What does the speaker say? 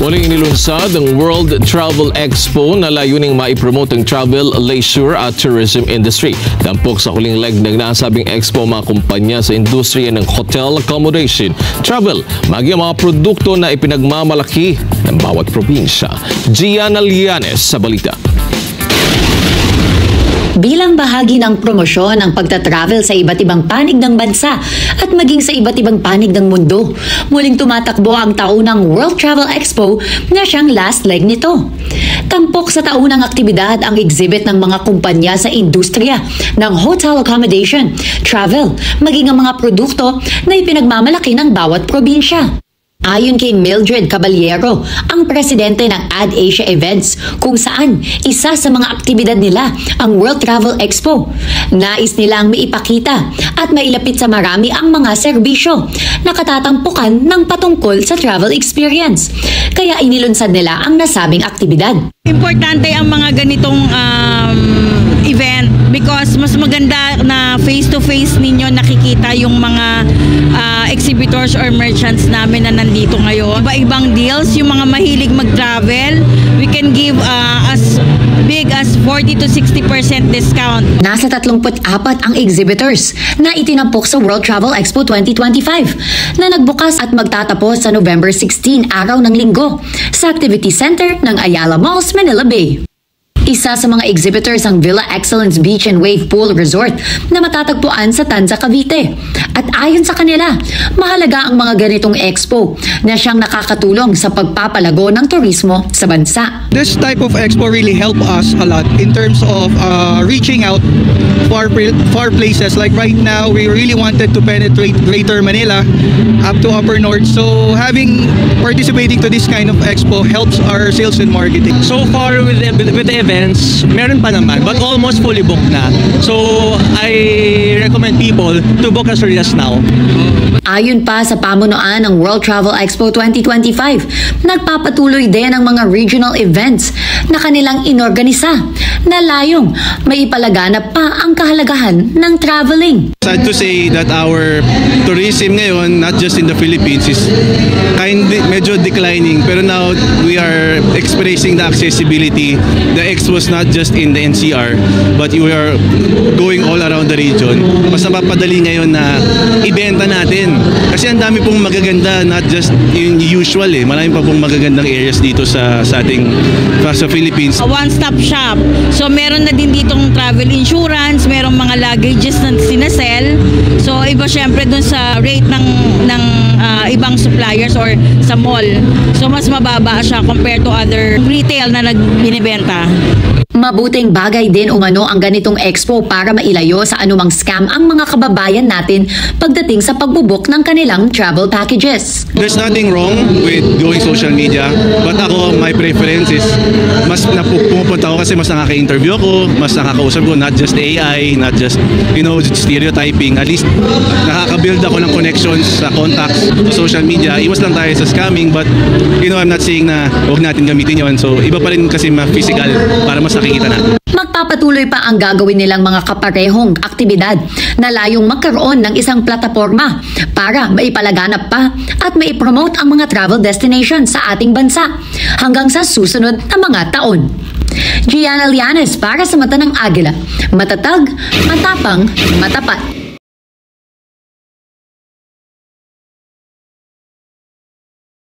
Muling inilunsad ang World Travel Expo na layuning maipromote ang travel, leisure at tourism industry. Tampok sa huling leg ng nasabing expo mga kumpanya sa industriya ng hotel accommodation, travel, maging mga produkto na ipinagmamalaki ng bawat probinsya. Gianna Lianes sa balita. Bilang bahagi ng promosyon ang pagta-travel sa iba't ibang panig ng bansa at maging sa iba't ibang panig ng mundo, muling tumatakbo ang taunang World Travel Expo na siyang last leg nito. Tampok sa taunang aktibidad ang exhibit ng mga kumpanya sa industriya ng hotel accommodation, travel, maging ang mga produkto na ipinagmamalaki ng bawat probinsya. Ayon kay Mildred Caballero, ang presidente ng AdAsia Events, kung saan isa sa mga aktibidad nila ang World Travel Expo. Nais nilang maipakita at mailapit sa marami ang mga serbisyo na katatampukan ng patungkol sa travel experience. Kaya inilunsad nila ang nasabing aktibidad. Importante ang mga ganitong event because mas maganda na face-to-face ninyo nakikita yung mga exhibitors or merchants namin na nandito ngayon. Iba-ibang deals, yung mga mahilig mag-travel, we can give as big as 40 to 60% discount. Nasa 34 ang exhibitors na itinampok sa World Travel Expo 2025 na nagbukas at magtatapos sa November 16, araw ng Linggo, sa Activity Center ng Ayala Malls, Manila Bay. Isa sa mga exhibitors ang Villa Excellence Beach and Wave Pool Resort na matatagpuan sa Tanza, Cavite. At ayon sa kanila, mahalaga ang mga ganitong expo na siyang nakakatulong sa pagpapalago ng turismo sa bansa. This type of expo really help us a lot in terms of reaching out far places. Like right now, we really wanted to penetrate Greater Manila up to Upper North. So participating to this kind of expo helps our sales and marketing. So far with the events, meron pa naman, but almost fully booked na. So I recommend people to book as early as now. Ayon pa sa pamunuan ng World Travel Expo 2025, nagpapatuloy din ang mga regional events na kanilang inorganisa na layong maipalaganap pa ang kahalagahan ng traveling. Sad to say that our tourism ngayon, not just in the Philippines, is medyo declining. Pero now we are experiencing the accessibility. The expo was not just in the NCR, but we are going all around the region. Mas napapadali ngayon na ibenta natin. Kasi ang dami pong magaganda, not just yung usual eh. Marami pa pong magagandang areas dito sa ating sa Philippines. One-stop shop. So meron na din ditong travel insurance, merong mga luggages na sinasell. So iba syempre dun sa rate ng ibang suppliers or sa mall. So mas mababa siya compared to other retail na binibenta. Mabuting bagay din umano ang ganitong expo para mailayo sa anumang scam ang mga kababayan natin pagdating sa pagbubuk ng kanilang travel packages. There's nothing wrong with going social media, but ako, my preference is mas pumupunta ako kasi mas nakaka-interview ako, mas nakakausap ko, not just AI, not just, stereotyping. At least nakaka-build ako ng connections sa contacts sa social media. Iwas lang tayo sa scamming, but I'm not saying na huwag natin gamitin yon. So iba pa rin kasi ma-physical para mas nakikita na. Magpapatuloy pa ang gagawin nilang mga kaparehong aktibidad na layong magkaroon ng isang plataforma para maipalaganap pa at maipromote ang mga travel destinations sa ating bansa hanggang sa susunod na mga taon. Gianna Lianes para sa Mata ng Agila. Matatag, matapang, matapat.